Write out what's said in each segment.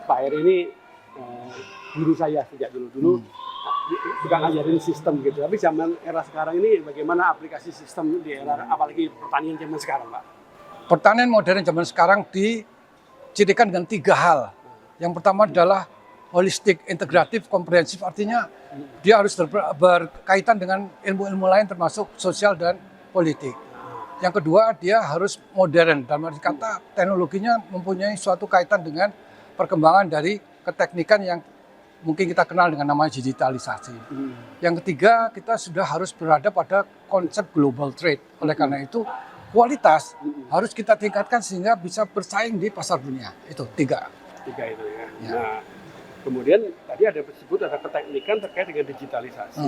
Pak Heri ini guru saya sejak dulu suka ngajarin sistem gitu. Tapi zaman era sekarang ini bagaimana aplikasi sistem di era apalagi pertanian zaman sekarang, Pak? Pertanian modern zaman sekarang dicirikan dengan 3 hal. Yang pertama adalah holistik, integratif, komprehensif, artinya dia harus berkaitan dengan ilmu-ilmu lain termasuk sosial dan politik. Yang kedua, dia harus modern, dalam arti kata teknologinya mempunyai suatu kaitan dengan perkembangan dari keteknikan yang mungkin kita kenal dengan nama digitalisasi. Yang ketiga, kita sudah harus berada pada konsep global trade. Oleh karena itu, kualitas harus kita tingkatkan sehingga bisa bersaing di pasar dunia. Itu 3. 3 itu ya. Nah, kemudian tadi ada disebut ada keteknikan terkait dengan digitalisasi.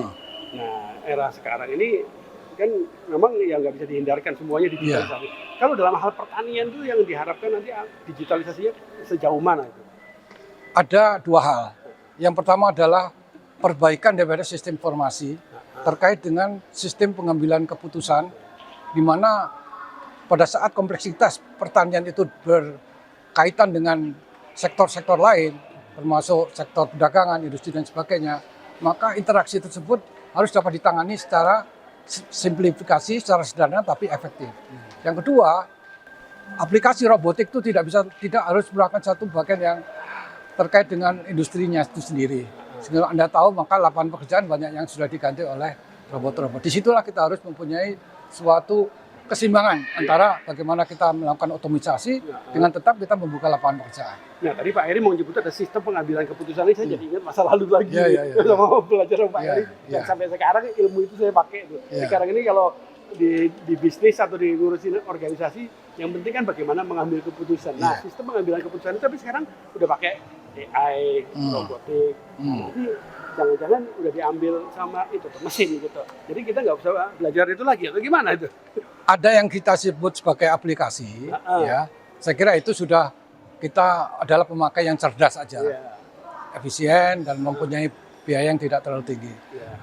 Nah, era sekarang ini kan memang yang nggak bisa dihindarkan semuanya digitalisasi. Kalau dalam hal pertanian itu yang diharapkan nanti digitalisasinya sejauh mana itu? Ada 2 hal. Yang pertama adalah perbaikan daripada sistem informasi terkait dengan sistem pengambilan keputusan, di mana pada saat kompleksitas pertanian itu berkaitan dengan sektor-sektor lain, termasuk sektor perdagangan, industri dan sebagainya, maka interaksi tersebut harus dapat ditangani secara simplifikasi, secara sederhana tapi efektif. Yang kedua, aplikasi robotik itu tidak harus merupakan satu bagian yang terkait dengan industrinya itu sendiri. Sehingga Anda tahu maka lapangan pekerjaan banyak yang sudah diganti oleh robot-robot. Disitulah kita harus mempunyai suatu keseimbangan antara bagaimana kita melakukan otomatisasi dengan tetap kita membuka lapangan pekerjaan. Nah, tadi Pak Heri mau menyebut ada sistem pengambilan keputusan ini, saya jadi ingat masa lalu lagi. Sama belajar sama Pak Heri. Dan sampai sekarang ilmu itu saya pakai. Sekarang ini kalau di bisnis atau di ngurusin organisasi, yang penting kan bagaimana mengambil keputusan. Nah, sistem pengambilan keputusan itu tapi sekarang udah pakai AI, robotik. Nanti jangan-jangan udah diambil sama itu mesin gitu. Jadi kita nggak usah belajar itu lagi atau gimana itu? Ada yang kita sebut sebagai aplikasi, ya. Saya kira itu sudah kita adalah pemakai yang cerdas aja, efisien dan mempunyai biaya yang tidak terlalu tinggi.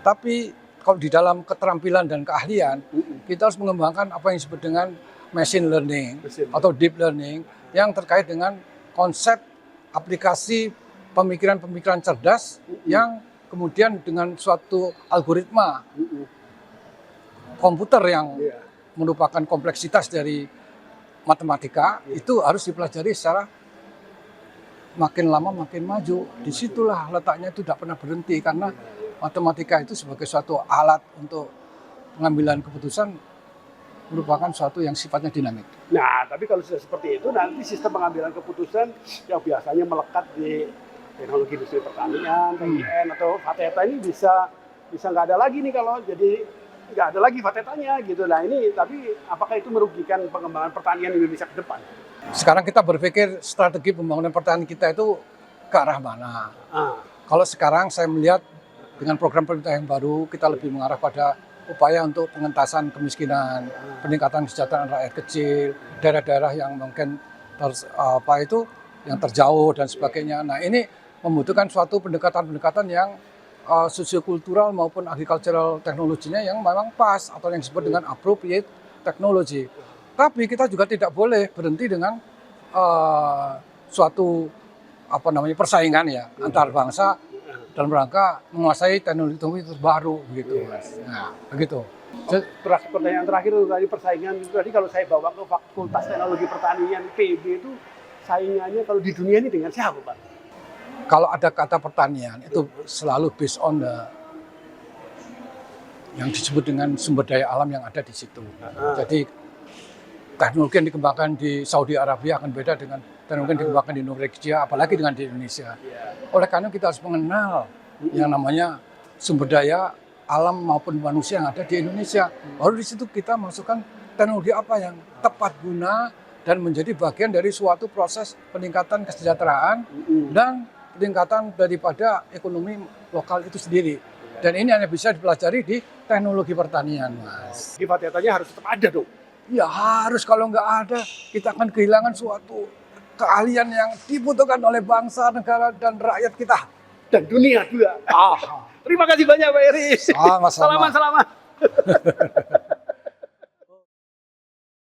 Tapi kalau di dalam keterampilan dan keahlian, kita harus mengembangkan apa yang disebut dengan machine learning atau deep learning yang terkait dengan konsep aplikasi pemikiran-pemikiran cerdas yang kemudian dengan suatu algoritma komputer yang merupakan kompleksitas dari matematika itu harus dipelajari secara makin lama makin maju. Disitulah letaknya itu tidak pernah berhenti karena matematika itu sebagai suatu alat untuk pengambilan keputusan merupakan suatu yang sifatnya dinamik. Nah, tapi kalau sudah seperti itu, nanti sistem pengambilan keputusan yang biasanya melekat di teknologi industri pertanian, TGN atau Fateta ini bisa nggak ada lagi nih kalau jadi nggak ada lagi Fatetanya gitu. Nah ini, tapi apakah itu merugikan pengembangan pertanian Indonesia ke depan? Sekarang kita berpikir strategi pembangunan pertanian kita itu ke arah mana. Kalau sekarang saya melihat dengan program pemerintah yang baru, kita lebih mengarah pada upaya untuk pengentasan kemiskinan, peningkatan kesejahteraan rakyat kecil, daerah-daerah yang mungkin yang terjauh dan sebagainya. Nah ini membutuhkan suatu pendekatan-pendekatan yang sosiokultural maupun agricultural teknologinya yang memang pas atau yang disebut dengan appropriate technology. Tapi kita juga tidak boleh berhenti dengan suatu persaingan ya antar bangsa dalam rangka menguasai teknologi terbaru begitu, Mas. Nah, begitu. Pertanyaan terakhir tadi persaingan itu tadi kalau saya bawa ke Fakultas Teknologi Pertanian PB itu saingannya kalau di dunia ini dengan siapa, Pak? Kalau ada kata pertanian itu selalu based on yang disebut dengan sumber daya alam yang ada di situ. Jadi teknologi yang dikembangkan di Saudi Arabia akan beda dengan teknologi yang dikembangkan di Norwegia, apalagi dengan di Indonesia. Oleh karena kita harus mengenal yang namanya sumber daya alam maupun manusia yang ada di Indonesia. Baru di situ kita masukkan teknologi apa yang tepat guna dan menjadi bagian dari suatu proses peningkatan kesejahteraan dan peningkatan daripada ekonomi lokal itu sendiri. Dan ini hanya bisa dipelajari di teknologi pertanian, Mas. Di Fatetanya harus tetap ada dong? Ya harus, kalau nggak ada kita akan kehilangan suatu keahlian yang dibutuhkan oleh bangsa, negara, dan rakyat kita. Dan dunia juga. Terima kasih banyak Pak Heri. Sama-sama. Selamat.